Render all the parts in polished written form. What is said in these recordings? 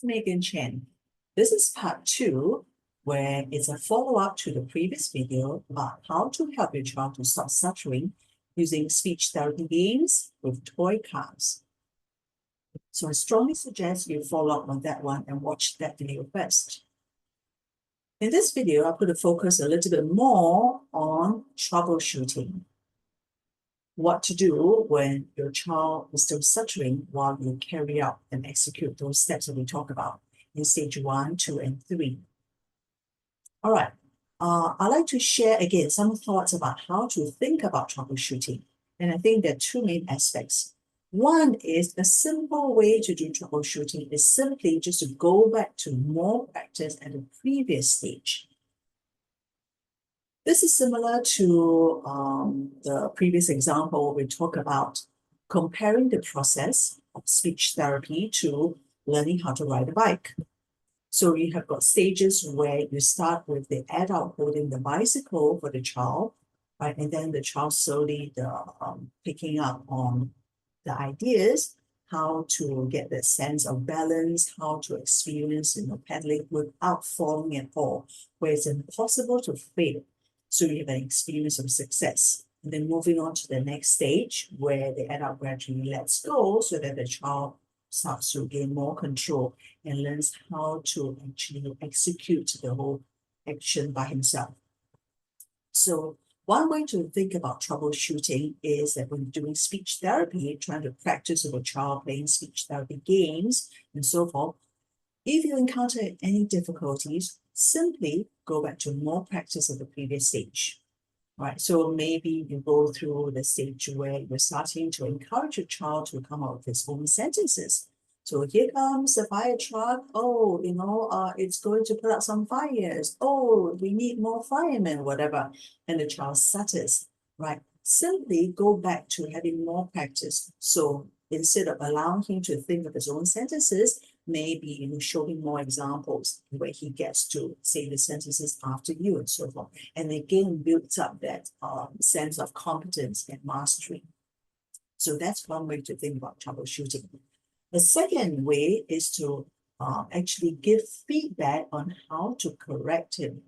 Megan Chen. This is part 2, where it's a follow-up to the previous video about how to help your child to stop stuttering using speech therapy games with toy cars. So I strongly suggest you follow up on that one and watch that video first. In this video, I'm going to focus a little bit more on troubleshooting. What to do when your child is still stuttering while you carry out and execute those steps that we talk about in stage 1, 2, and 3. All right. I'd like to share again some thoughts about how to think about troubleshooting. And I think there are two main aspects. One is a simple way to do troubleshooting is simply just to go back to more practice at the previous stage. This is similar to the previous example we talked about comparing the process of speech therapy to learning how to ride a bike. So you have got stages where you start with the adult holding the bicycle for the child, right? And then the child slowly picking up on the ideas, how to get that sense of balance, how to experience, pedaling without falling at all, where it's impossible to fail. So you have an experience of success. And then moving on to the next stage where the adult gradually lets go so that the child starts to gain more control and learns how to actually execute the whole action by himself. So one way to think about troubleshooting is that when doing speech therapy, trying to practice with a child playing speech therapy games and so forth, if you encounter any difficulties, simply go back to more practice of the previous stage. Right, so maybe you go through the stage where you're starting to encourage your child to come up with his own sentences. So here comes the fire truck. Oh, it's going to put out some fires. Oh, we need more firemen, whatever. And the child stutters, right? Simply go back to having more practice. So instead of allowing him to think of his own sentences, maybe show him more examples where he gets to say the sentences after you and so forth. And again, builds up that sense of competence and mastery. So that's one way to think about troubleshooting. The second way is to actually give feedback on how to correct him.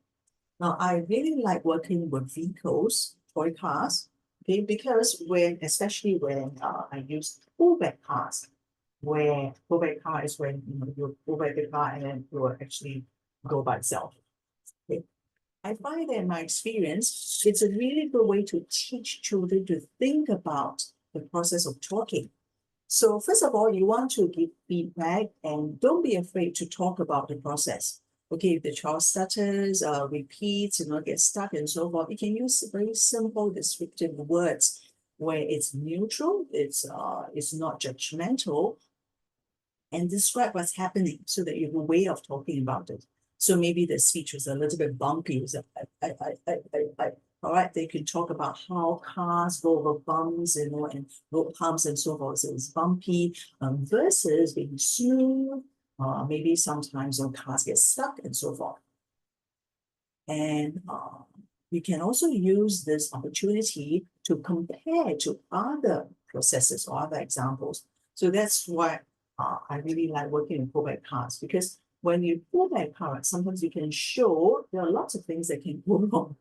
Now, I really like working with vehicles, toy cars, okay, because especially when I use pullback cars, where pullback car is when you pull back the car and then it will actually go by itself. Okay. I find that in my experience, it's a really good way to teach children to think about the process of talking. So first of all, you want to give feedback and don't be afraid to talk about the process. Okay, if the child stutters, repeats, gets stuck and so forth, you can use very simple descriptive words where it's neutral, it's not judgmental, and describe what's happening so that you have a way of talking about it. So maybe the speech was a little bit bumpy. It was all right, they can talk about how cars go over bumps, and road humps and so forth. So it's bumpy versus being smooth. Maybe sometimes cars get stuck and so forth. And you can also use this opportunity to compare to other processes or other examples. So that's why I really like working in pullback cars, because when you pull back cars, sometimes you can show there are lots of things that can go wrong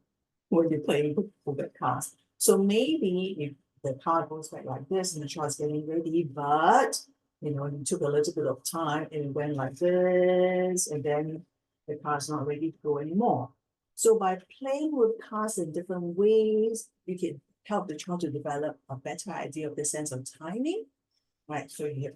when you're playing with pullback cars. So maybe if the car goes back like this and the child's getting ready, but you took a little bit of time and it went like this, and then the car's not ready to go anymore. So by playing with cars in different ways, you can help the child to develop a better idea of the sense of timing. Right, so if you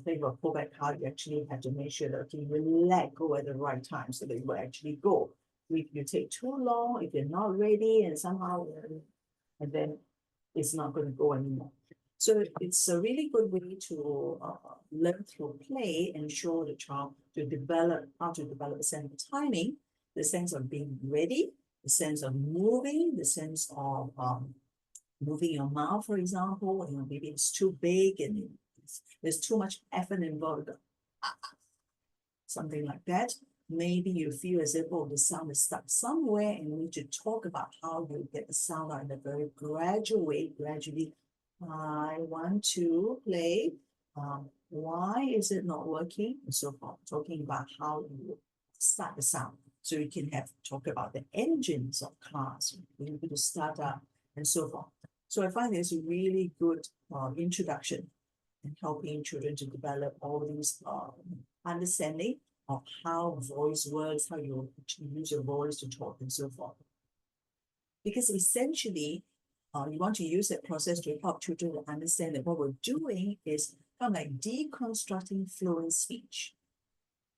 think of a pullback car, you actually have to make sure that you will let go at the right time so that you will actually go. If you take too long, if you're not ready, and somehow, and then it's not going to go anymore. So it's a really good way to learn through play and show the child how to develop a sense of timing, the sense of being ready, the sense of moving, the sense of moving your mouth, for example. Maybe it's too big and there's too much effort involved. Something like that. Maybe you feel as if, the sound is stuck somewhere, and you need to talk about how you get the sound out in a very gradual way. Gradually, I want to play why is it not working, and so forth, talking about how you start the sound. So you can have talk about the engines of cars, you need to start up and so forth. So I find this a really good introduction in helping children to develop all these understanding of how voice works, how you use your voice to talk and so forth. Because essentially, you want to use that process to help children to understand that what we're doing is kind of like deconstructing fluent speech.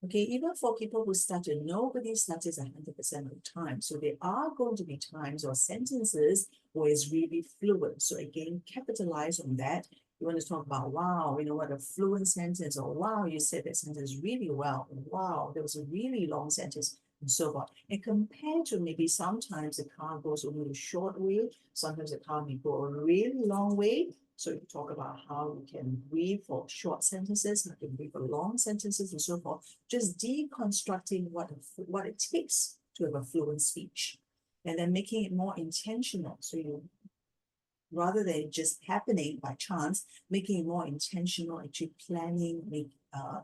Okay, even for people who stutter, nobody stutters 100% of the time. So there are going to be times or sentences where it's really fluent. So again, capitalize on that. You want to talk about, wow, you know what, a fluent sentence, or wow, you said that sentence really well. Wow, there was a really long sentence, and so forth. And compared to maybe sometimes the car goes only a short way, sometimes the car may go a really long way. So you talk about how you can breathe for short sentences, you can breathe for long sentences, and so forth. Just deconstructing what it takes to have a fluent speech, and then making it more intentional. So you, rather than just happening by chance, making it more intentional, actually planning,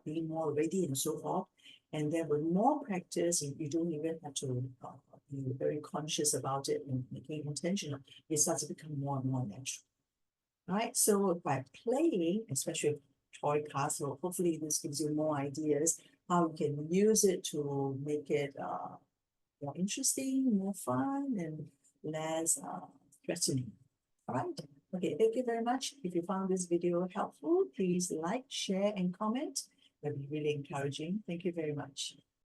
being more ready and so forth. And then with more practice, you don't even have to be very conscious about it and making it intentional. It starts to become more and more natural. All right, so by playing, especially with toy castle, hopefully this gives you more ideas how you can use it to make it more interesting, more fun, and less threatening. All right. Okay, thank you very much. If you found this video helpful, please like, share, and comment. That'd be really encouraging. Thank you very much.